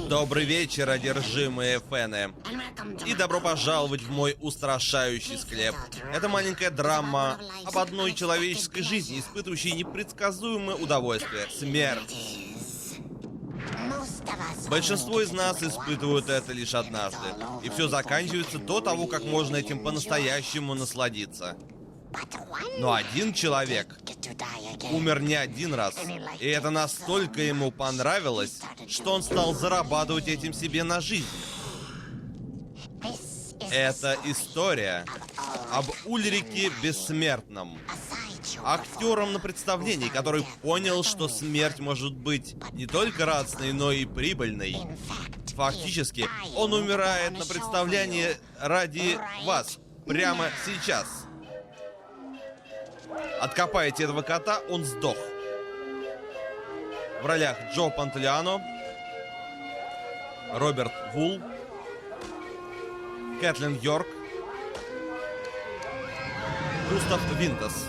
Добрый вечер, одержимые фэны. И добро пожаловать в мой устрашающий склеп. Это маленькая драма об одной человеческой жизни, испытывающей непредсказуемое удовольствие — смерть. Большинство из нас испытывают это лишь однажды. И все заканчивается до того, как можно этим по-настоящему насладиться. Но один человек умер не один раз. И это настолько ему понравилось, что он стал зарабатывать этим себе на жизнь. Это история об Ульрике Бессмертном. Актером на представлении, который понял, что смерть может быть не только радостной, но и прибыльной. Фактически, он умирает на представлении ради вас, прямо сейчас. Откопайте этого кота, он сдох. В ролях Джо Пантолеано, Роберт Вул, Кэтлин Йорк, Густав Винтес.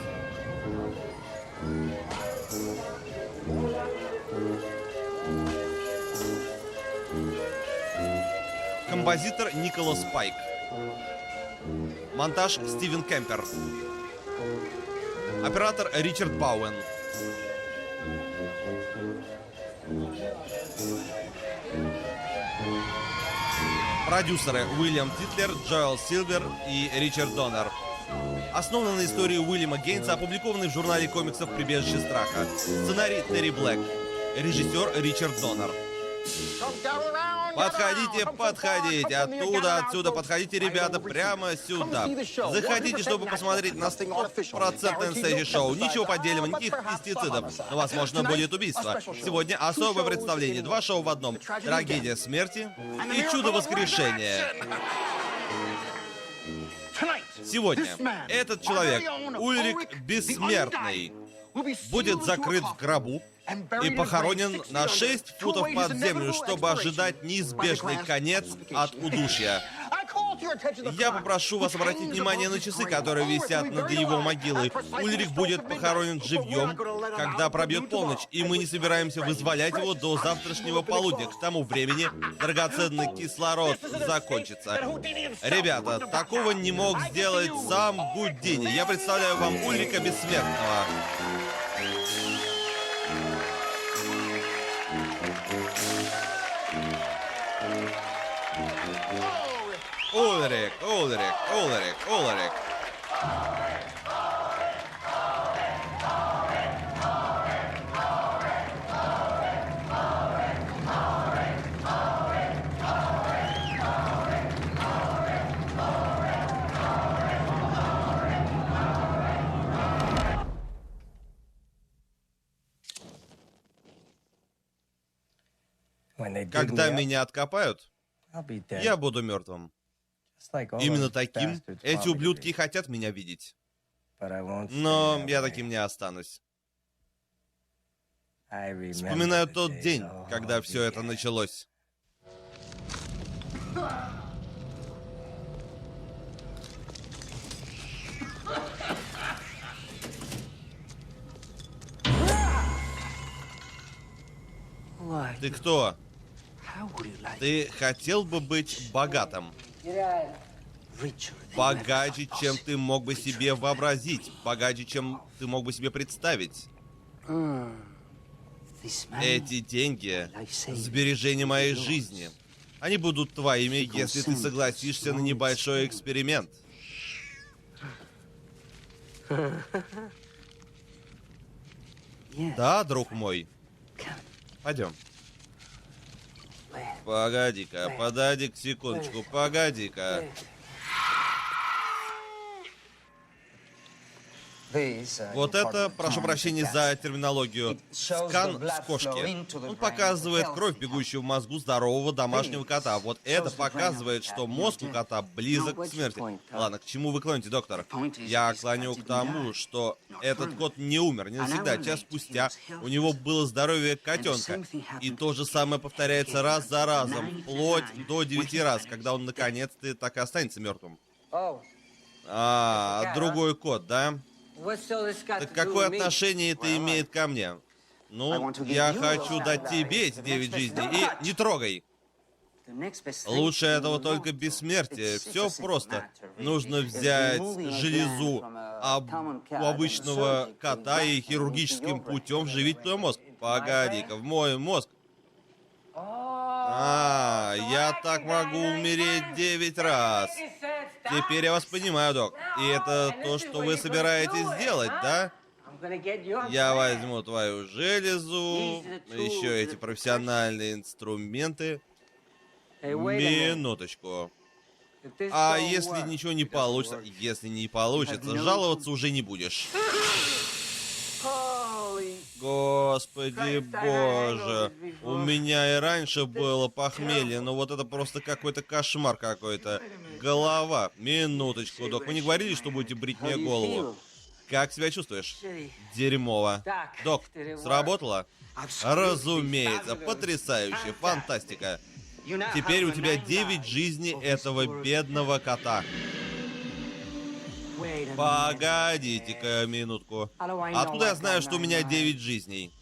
Композитор Николас Пайк. Монтаж Стивен Кемпер. Оператор Ричард Бауэн. Продюсеры Уильям Титлер, Джоэл Силвер и Ричард Доннер. Основана на истории Уильяма Гейнса, опубликованной в журнале комиксов «Прибежище страха». Сценарий Терри Блэк. Режиссер Ричард Доннер. Подходите, подходите. Отсюда подходите, ребята, прямо сюда. Заходите, чтобы посмотреть на 100% настоящее шоу. Ничего поддельного, никаких пестицидов. Но, возможно, будет убийство. Сегодня особое представление. 2 шоу в одном. Трагедия смерти и чудо воскрешения. Сегодня этот человек, Ульрик Бессмертный, будет закрыт в гробу и похоронен на 6 футов под землю, чтобы ожидать неизбежный конец от удушья. Я попрошу вас обратить внимание на часы, которые висят над его могилой. Ульрик будет похоронен живьем, когда пробьет полночь, и мы не собираемся вызволять его до завтрашнего полудня. К тому времени драгоценный кислород закончится. Ребята, такого не мог сделать сам Гудини. Я представляю вам Ульрика Бессмертного. Ульрик. Когда меня откопают, я буду мертвым. Именно таким эти ублюдки хотят меня видеть. Но я таким не останусь. Вспоминаю тот день, когда все это началось. Ты кто? Ты хотел бы быть богатым? Богаче, чем ты мог бы себе вообразить. Богаче, чем ты мог бы себе представить. Эти деньги — сбережение моей жизни. Они будут твоими, если ты согласишься на небольшой эксперимент. Да, друг мой. Пойдем. Погоди-ка, подойди-ка секундочку, погоди-ка. Вот это, прошу прощения за терминологию, скан с кошки. Он показывает кровь, бегущую в мозгу здорового домашнего кота. Вот это показывает, что мозг у кота близок к смерти. Ладно, к чему вы клоните, доктор? Я клоню к тому, что этот кот не умер, не навсегда. Час спустя у него было здоровье котенка. И то же самое повторяется раз за разом, вплоть до 9 раз, когда он наконец-то так и останется мертвым. Другой кот, да? Так какое отношение это имеет ко мне? Ну, я хочу дать тебе эти 9 жизней. И не трогай. Лучше этого только бессмертие. Все просто. Нужно взять железу у обычного кота и хирургическим путем вживить в твой мозг. Погоди-ка, в мой мозг. Я так могу умереть 9 раз. Теперь я вас понимаю, док. И это то, что вы собираетесь сделать, да? Я возьму твою железу, еще эти профессиональные инструменты. Минуточку. А если ничего не получится? Если не получится, жаловаться уже не будешь. Господи боже, у меня и раньше было похмелье, но вот это просто какой-то кошмар какой-то. Голова. Минуточку, док, вы не говорили, что будете брить мне голову? Как себя чувствуешь? Дерьмово. Док, сработало? Разумеется, потрясающе, фантастика. Теперь у тебя 9 жизней этого бедного кота. Погодите-ка минутку. Откуда я знаю, что у меня 9 жизней?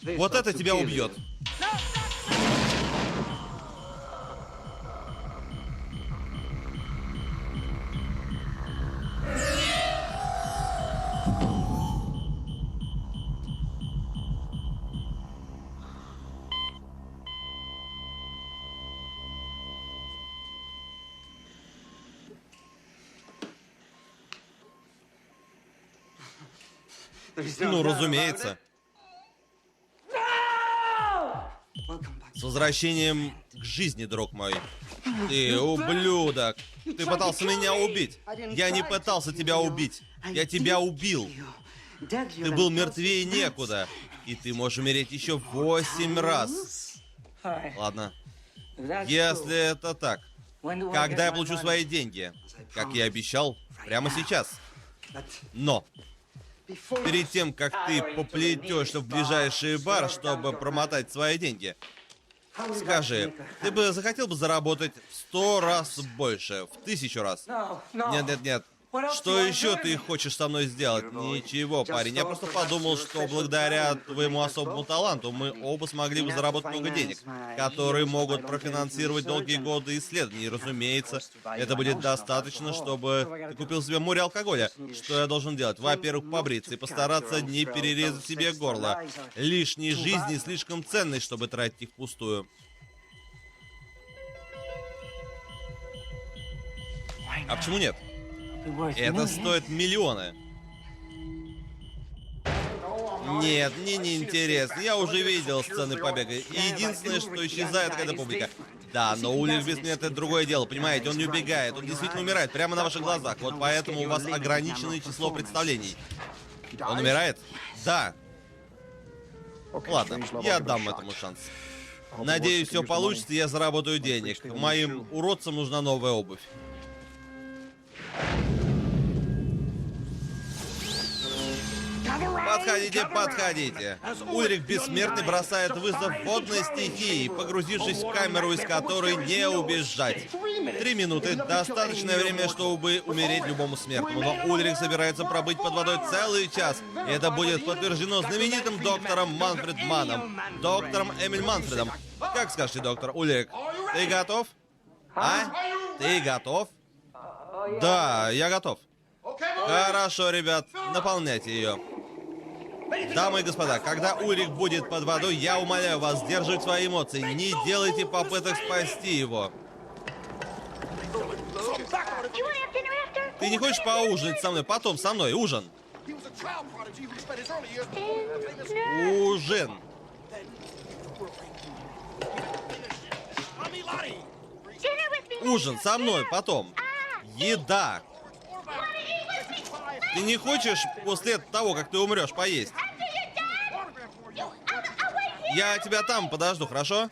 Вот это тебя убьет. Ну, разумеется. С возвращением к жизни, друг мой. Ты ублюдок. Ты пытался меня убить. Я не пытался тебя убить. Я тебя убил. Ты был мертвее некуда. И ты можешь умереть еще 8 раз. Ладно. Если это так, когда я получу свои деньги? Как я обещал, прямо сейчас. Но перед тем, как ты поплетешься в ближайший бар, чтобы промотать свои деньги, скажи, ты бы захотел бы заработать в 100 раз больше, в 1000 раз? Нет. Что еще ты хочешь со мной сделать? Ничего, парень. Я просто подумал, что благодаря твоему особому таланту мы оба смогли бы заработать много денег, которые могут профинансировать долгие годы исследований. И, разумеется, это будет достаточно, чтобы ты купил себе море алкоголя. Что я должен делать? Во-первых, побриться и постараться не перерезать себе горло. Лишние жизни слишком ценны, чтобы тратить их впустую. А почему нет? Это стоит миллионы. Нет, мне не интересно. Я уже видел сцены побега. И единственное, что исчезает, это публика. Да, но Ульрих Бессмертный — это другое дело, понимаете? Он не убегает, он действительно умирает прямо на ваших глазах. Вот поэтому у вас ограниченное число представлений. Он умирает? Да. Ладно, я дам этому шанс. Надеюсь, все получится, и я заработаю денег. Моим уродцам нужна новая обувь. Подходите. Ульрих Бессмертный бросает вызов водной стихии, погрузившись в камеру, из которой не убежать. 3 минуты — достаточное время, чтобы умереть любому смертному. Но Ульрих собирается пробыть под водой целый час. И это будет подтверждено знаменитым доктором Манфред Манном. Доктором Эмиль Манфредом. Как скажете, доктор Ульрих, ты готов? А? Ты готов? Да, я готов. Хорошо, ребят, наполняйте ее. Дамы и господа, когда Ульрих будет под водой, я умоляю вас сдерживать свои эмоции. Не делайте попыток спасти его. Ты не хочешь поужинать со мной? Потом со мной. Ужин. Ужин. Ужин со мной. Потом. Еда. Ты не хочешь после того, как ты умрешь, поесть? Я тебя там подожду, хорошо?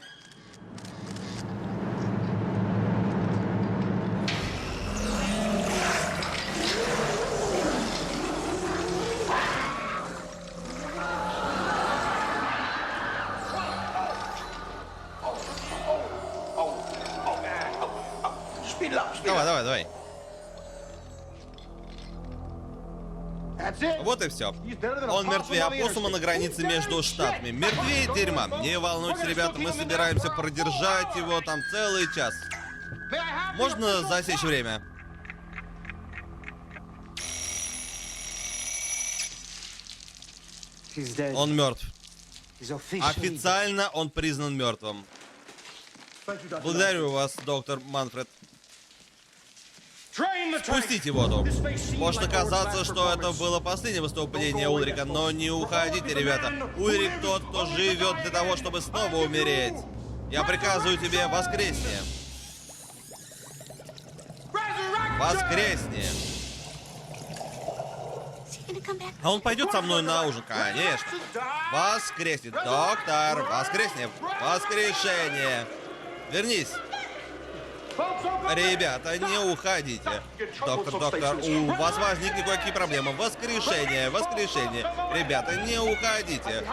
Давай. Вот и все. Он мертвее опоссума на границе между штатами. Мертвее дерьма. Не волнуйтесь, ребята, мы собираемся продержать его там целый час. Можно засечь время? Он мертв. Официально он признан мертвым. Благодарю вас, доктор Манфред. Спустите воду. Может оказаться, что это было последнее выступление Ульрика, но не уходите, ребята. Ульрик тот, кто живет для того, чтобы снова умереть. Я приказываю тебе, воскресни. Воскресни. А он пойдет со мной на ужин? Конечно. Воскресни, доктор. Воскресни. Воскрешение. Вернись. Ребята, не уходите. Доктор, у вас возникли кое-какие проблемы. Воскрешение, воскрешение. Ребята, не уходите.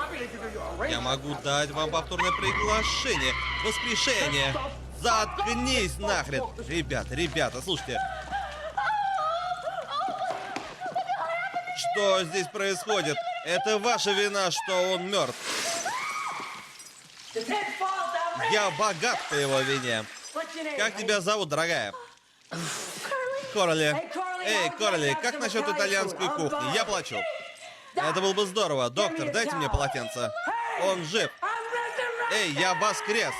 Я могу дать вам повторное приглашение. Воскрешение. Заткнись нахрен. Ребята, слушайте. Что здесь происходит? Это ваша вина, что он мертв. Я богат по его вине. Как тебя зовут, дорогая? Корли. Эй, Корли, как насчет итальянской кухни? Я плачу. Это было бы здорово. Доктор, дайте мне полотенце. Он жив. Эй, я воскрес.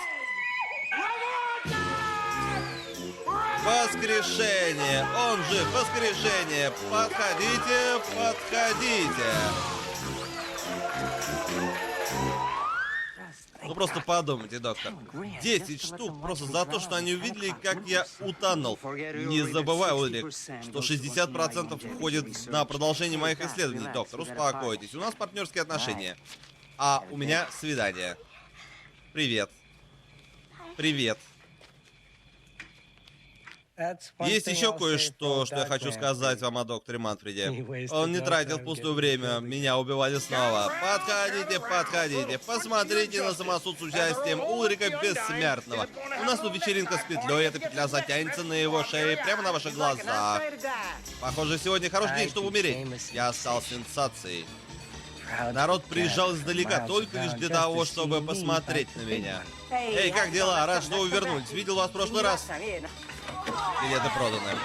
Воскрешение. Он жив. Воскрешение. Подходите, подходите. Ну просто подумайте, доктор. 10 штук просто за то, что они увидели, как я утонул. Не забывай, Ульрик, что 60% уходит на продолжение моих исследований, доктор. Успокойтесь. У нас партнерские отношения. А у меня свидание. Привет. Привет. Есть еще кое-что, что я хочу сказать вам о докторе Манфреде. Он не тратил впустую время, меня убивали снова. Подходите, подходите, посмотрите на самосуд с участием Ульрика Бессмертного. У нас тут вечеринка с петлей, эта петля затянется на его шее прямо на ваших глазах. Похоже, сегодня хороший день, чтобы умереть. Я стал сенсацией. Народ приезжал издалека только лишь для того, чтобы посмотреть на меня. Эй, как дела? Рад, что вы вернулись. Видел вас в прошлый раз. Билеты проданы.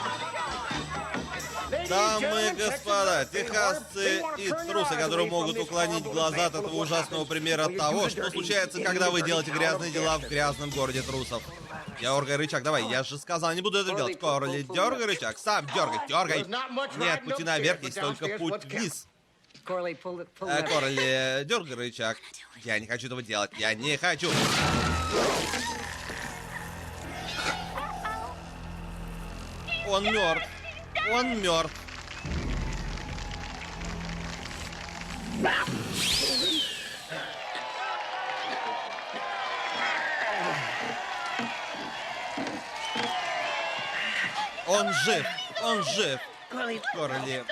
Дамы и господа, техасцы и трусы, которые могут уклонить глаза от этого ужасного примера того, что случается, когда вы делаете грязные дела в грязном городе трусов. Дергай рычаг, давай, я же сказал, не буду это делать. Корли, дергай рычаг, сам дергай. Нет пути наверх, есть только путь вниз. Корли, дергай рычаг. Я не хочу этого делать, я не хочу. Он мертв. Он мертв. Он жив. Он жив. Корли,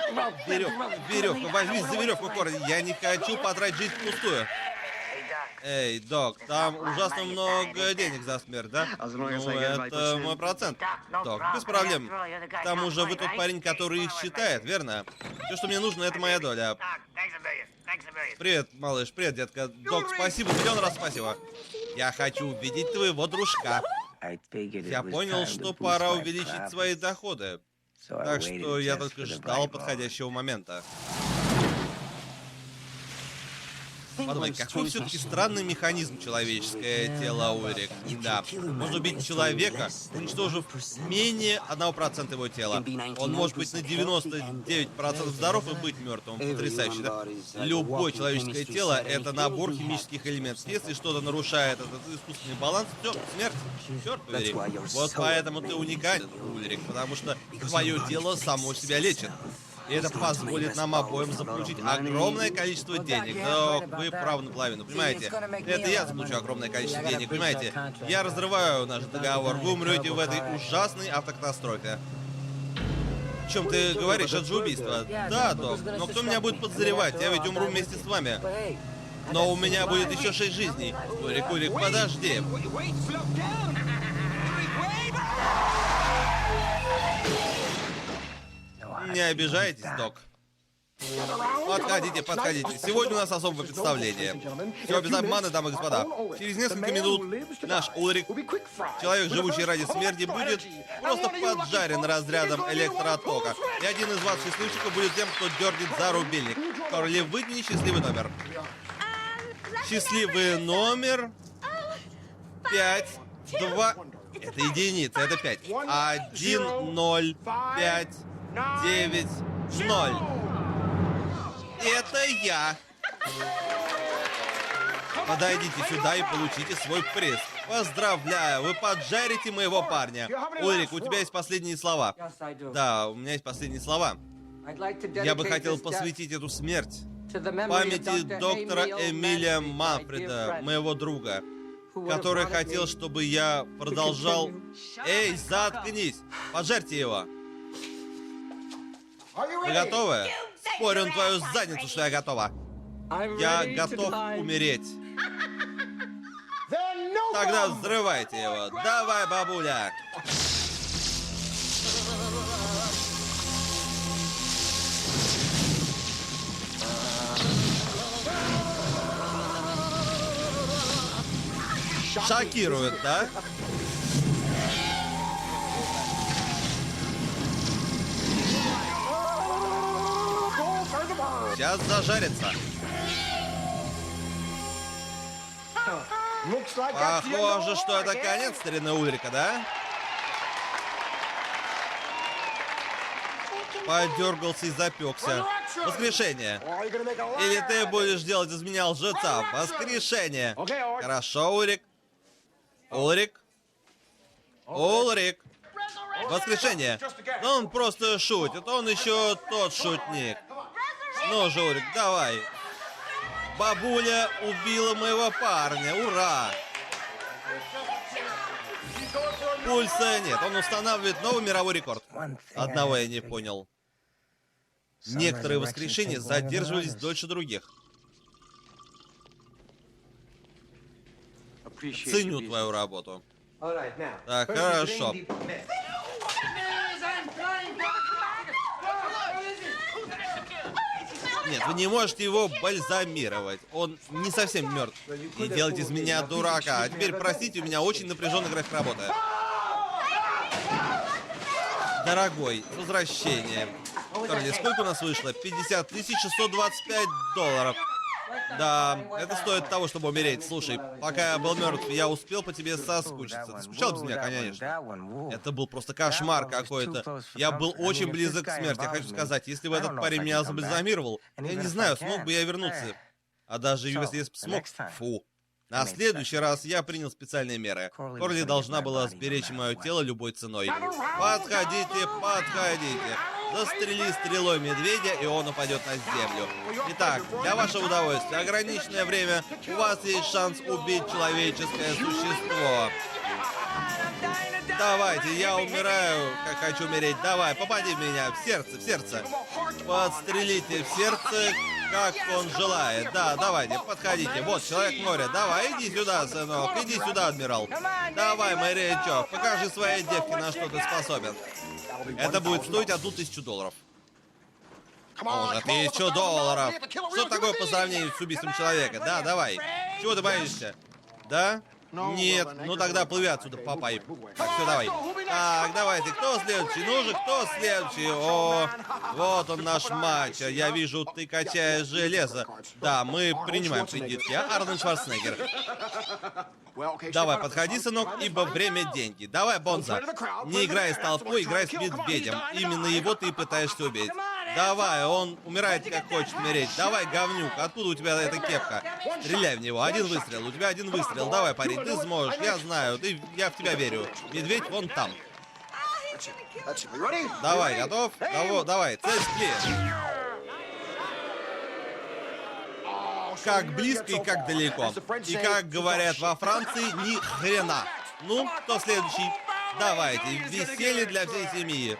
веревка, возьмись за веревку, Корли. Я не хочу потратить жизнь впустую. Эй, док, там ужасно много денег за смерть, да? Ну, это мой процент. Док, без проблем. К тому же вы тот парень, который их считает, верно? Все, что мне нужно, это моя доля. Привет, малыш, привет, детка. Док, спасибо, миллион раз спасибо. Я хочу увидеть твоего дружка. Я понял, что пора увеличить свои доходы. Так что я только ждал подходящего момента. Подумай, какой все-таки странный механизм человеческое тело, Ульрик. Да, можно убить человека, уничтожив менее 1% его тела. Он может быть на 99% здоров и быть мертвым. Потрясающе, да? Любое человеческое тело — это набор химических элементов. Если что-то нарушает этот искусственный баланс, все, смерть. Черт побери. Вот поэтому ты уникален, Ульрик, потому что твое тело само себя лечит. И это позволит нам обоим заполучить огромное количество денег. Но вы правы наполовину, понимаете? Это я заполучу огромное количество денег, понимаете? Я разрываю наш договор. Вы умрете в этой ужасной автокатастрофе. О чем ты говоришь? Это же убийство. Да, док. Но кто меня будет подозревать? Я ведь умру вместе с вами. Но у меня будет еще 6 жизней. Ульрик, подожди. Не обижайтесь, док. Подходите, подходите. Сегодня у нас особое представление. Все без обмана, дамы и господа. Через несколько минут наш Ульрик, человек, живущий ради смерти, будет просто поджарен разрядом электротока. И один из вас, счастливчиков, будет тем, кто дернет за рубильник. Корли, вытяни счастливый номер. Счастливый номер 5, 2... Это единица, это 5. 1, 0, 5, 9, 0. Это я. Подойдите сюда и получите свой приз. Поздравляю, вы поджарите моего парня. Ульрик, у тебя есть последние слова. Да, у меня есть последние слова. Я бы хотел посвятить эту смерть памяти доктора Эмилия Манфреда, моего друга, который хотел, чтобы я продолжал... Эй, заткнись! Поджарьте его! Вы готовы? Спорю на твою задницу, что я готова. Я готов умереть. Тогда взрывайте его. Давай, бабуля! Шокирует, да? Сейчас зажарится. Похоже, что это конец старины Ульрика, да? Подергался и запекся. Воскрешение. Или ты будешь делать из меня лжеца? Воскрешение. Хорошо, Ульрик. Ульрик. Ульрик. Воскрешение. Но он просто шутит. Он еще тот шутник. Ну же, Ульрик, давай. Бабуля убила моего парня. Ура! Пульса нет. Он устанавливает новый мировой рекорд. Одного я не понял. Некоторые воскрешения задерживались дольше других. Ценю твою работу. Так, хорошо. Нет, вы не можете его бальзамировать. Он не совсем мертв. Не делайте из меня дурака. А теперь, простите, у меня очень напряженный график работы. Дорогой, возвращение. Корли, сколько у нас вышло? 50 625 долларов. Да, это стоит того, чтобы умереть. Слушай, пока я был мертв, я успел по тебе соскучиться. Ты скучал без меня, конечно. Это был просто кошмар какой-то. Я был очень близок к смерти. Я хочу сказать, если бы этот парень меня забальзамировал, я не знаю, смог бы я вернуться. А даже если смог, фу. На следующий раз я принял специальные меры. Корли должна была сберечь мое тело любой ценой. Подходите, подходите. Застрели стрелой медведя, и он упадет на землю. Итак, для вашего удовольствия, ограниченное время, у вас есть шанс убить человеческое существо. Давайте, я умираю, как хочу умереть. Давай, попади в меня, в сердце, в сердце. Подстрелите в сердце, как он желает. Да, давайте, подходите. Вот, человек моря. Давай, иди сюда, сынок. Иди сюда, адмирал. Давай, морячок, покажи своей девке, на что ты способен. Это будет стоить $1000. Уже $1000. Что такое по сравнению с убийством человека? Да, давай. Чего ты боишься? Да? Нет, ну тогда плыви отсюда, папай. Так, все, давай. Так, давайте, кто следующий? Ну же, кто следующий? О, вот он наш матч. Я вижу, ты качаешь железо. Да, мы принимаем кредитки. Я Арнольд Шварценеггер. Давай, подходи, сынок, ибо время — деньги. Давай, Бонза. Не играй с толпой, играй с медведем. Именно его ты и пытаешься убить. Давай, он умирает, как хочет умереть. Давай, говнюк, откуда у тебя эта кепка? Стреляй в него. Один выстрел, у тебя один выстрел. Давай, парень, ты сможешь, я знаю, я в тебя верю. Медведь вон там. Давай, готов? Давай, цель сплит. Как близко и как далеко. И как говорят во Франции, ни хрена. Ну, кто следующий? Давайте, веселье для всей семьи.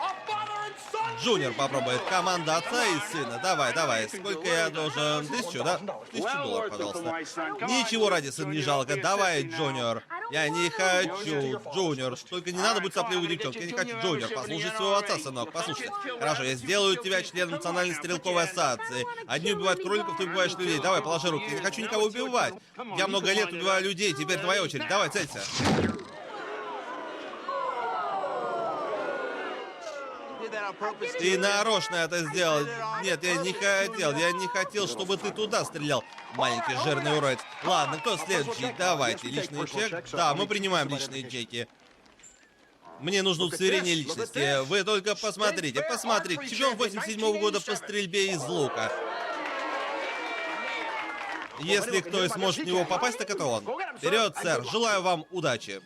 Джуниор попробует. Команда отца и сына. Давай, давай. Сколько я должен? 1000, да? $1000, пожалуйста. Ничего ради сына не жалко. Давай, Джуниор. Я не хочу, Джуниор. Только не надо быть сопливой девчонкой. Я не хочу, Джуниор. Послушай своего отца, сынок. Послушай. Хорошо, я сделаю тебя членом Национальной стрелковой ассоциации. Одни убивают кроликов, ты убиваешь людей. Давай, положи руки. Я не хочу никого убивать. Я много лет убиваю людей. Теперь твоя очередь. Давай, целься. Ты нарочно это сделал. Нет, я не хотел. Я не хотел, чтобы ты туда стрелял, маленький жирный урод. Ладно, кто следующий? Давайте, личный чек. Да, мы принимаем личные чеки. Мне нужно удостоверение личности. Вы только посмотрите, посмотрите. Чемпион 87-го года по стрельбе из лука. Если кто и сможет в него попасть, так это он. Вперед, сэр. Желаю вам удачи.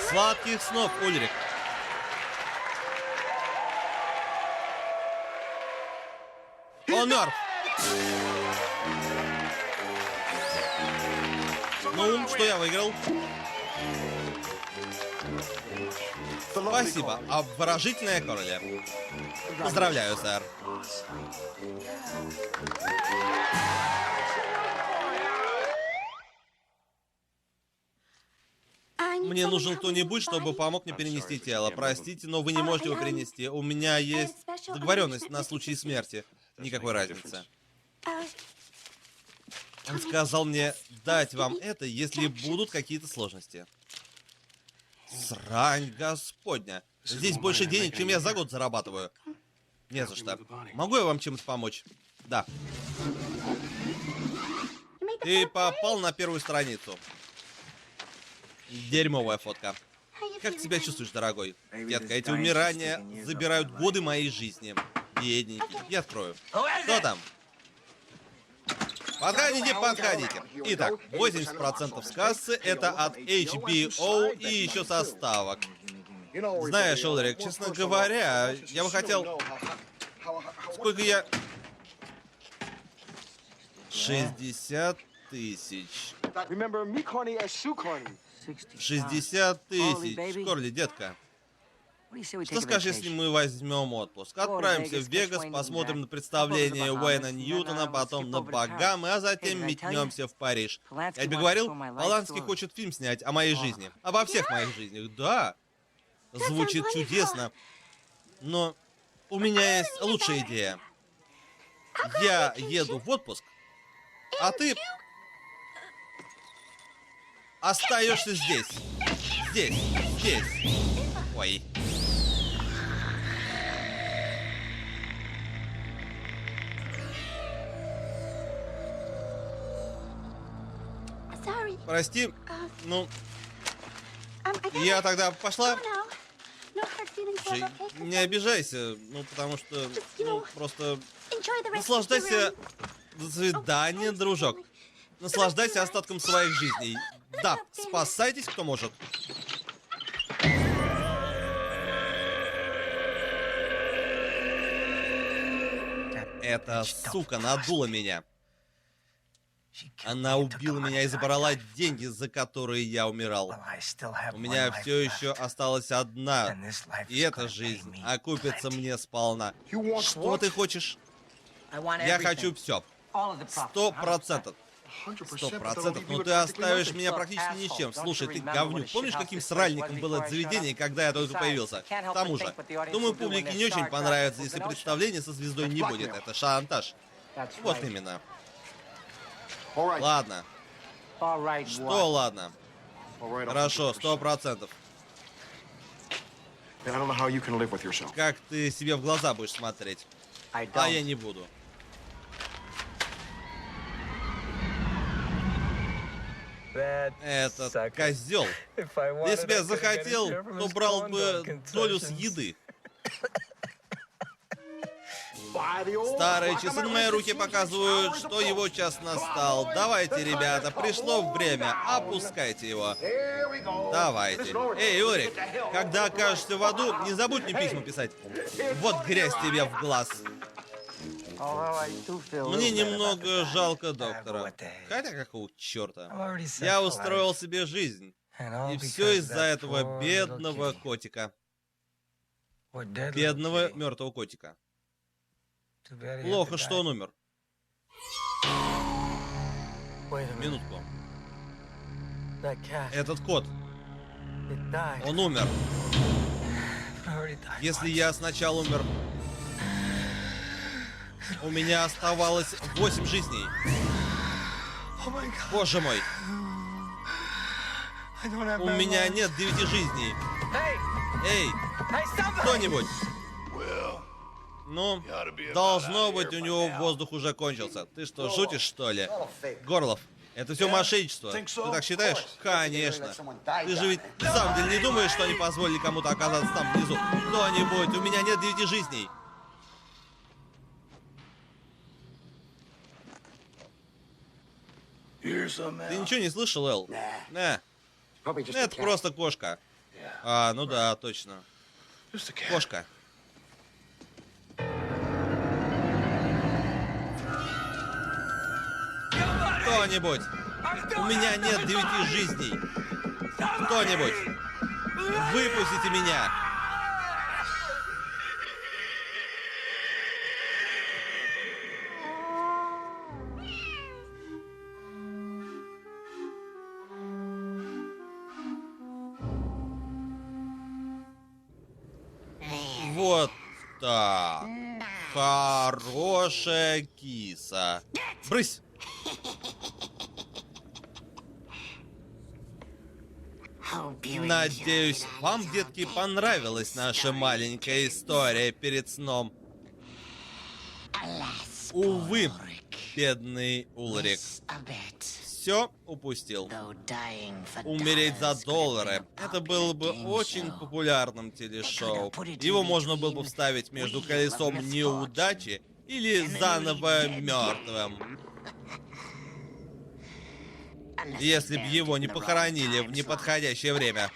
Сладких снов, Ульрик. Он мертв. Ну, что я выиграл? Спасибо. Обворожительная королева. Поздравляю, сэр. Мне нужен кто-нибудь, чтобы помог мне перенести тело. Простите, но вы не можете его перенести. У меня есть договоренность на случай смерти. Никакой разницы. Он сказал мне дать вам это, если будут какие-то сложности. Срань господня. Здесь больше денег, чем я за год зарабатываю. Не за что. Могу я вам чем-то помочь? Да. Ты попал на первую страницу. Дерьмовая фотка. Как себя чувствуешь, дорогой? Детка, эти умирания забирают годы моей жизни. Бедненький. Я открою. Что там? Подходите, подходите. Итак, 80% с кассы это от HBO и еще составок. Знаешь, Ульрик, честно говоря, я бы хотел... Сколько я... 60 тысяч. 60 тысяч. Корли, детка. Что скажешь, если мы возьмем отпуск? Отправимся в Вегас, посмотрим на представление Уэйна Ньютона, потом на Багамы, а затем метнемся в Париж. Я тебе говорил, Полански хочет фильм снять о моей жизни. Обо всех моих жизнях. Да. Звучит чудесно. Но у меня есть лучшая идея. Я еду в отпуск, а ты остаешься здесь. Здесь. Ой. Прости, ну, я тогда пошла. Слушай, не обижайся, ну, потому что, ну, просто наслаждайся. До свидания, дружок. Наслаждайся остатком своих жизней. Да, спасайтесь, кто может. Эта сука надула меня. Она убила меня и забрала деньги, за которые я умирал. У меня все еще осталась одна, и эта жизнь окупится мне сполна. Что ты хочешь? Я хочу все. 100%. 100%. Но ты оставишь меня практически ни с чем. Слушай, ты говнюк. Помнишь, каким сральником было это заведение, когда я только появился? К тому же, думаю, публике не очень понравится, если представление со звездой не будет. Это шантаж. Вот именно. Ладно. Что ладно? Хорошо, 100%. Как ты себе в глаза будешь смотреть? А я не буду. Этот козел. Если бы я захотел, то брал бы долю с еды. Старые часы на моей руке показывают, что его час настал. Давайте, ребята, пришло время. Опускайте его. Давайте. Эй, Улрик, когда окажешься в аду, не забудь мне письма писать. Вот грязь тебе в глаз. Мне немного жалко доктора. Хотя какого черта? Я устроил себе жизнь. И все из-за этого бедного котика. Бедного мертвого котика. Плохо, что он умер. Минутку. Этот кот. Он умер. Если я сначала умер, у меня оставалось 8 жизней. Боже мой. У меня нет 9 жизней. Эй, кто-нибудь. Ну, должно быть, у него воздух уже кончился. Ты что, шутишь, что ли? Горлов, это все мошенничество. Ты так считаешь? Конечно. Ты же ведь на самом деле не думаешь, что они позволили кому-то оказаться там внизу? Кто-нибудь, у меня нет 9 жизней. Ты ничего не слышал, Эл? Это просто кошка. А, ну да, точно. Кошка. Кто-нибудь! У меня нет 9 жизней! Кто-нибудь! Выпустите меня! Вот так. Хорошая киса. Брысь! Надеюсь, вам, детки, понравилась наша маленькая история перед сном. Увы, бедный Улрик. Все упустил. Умереть за $. Это было бы очень популярным телешоу. Его можно было бы вставить между колесом неудачи или заново мертвым. Если б его не похоронили в неподходящее время.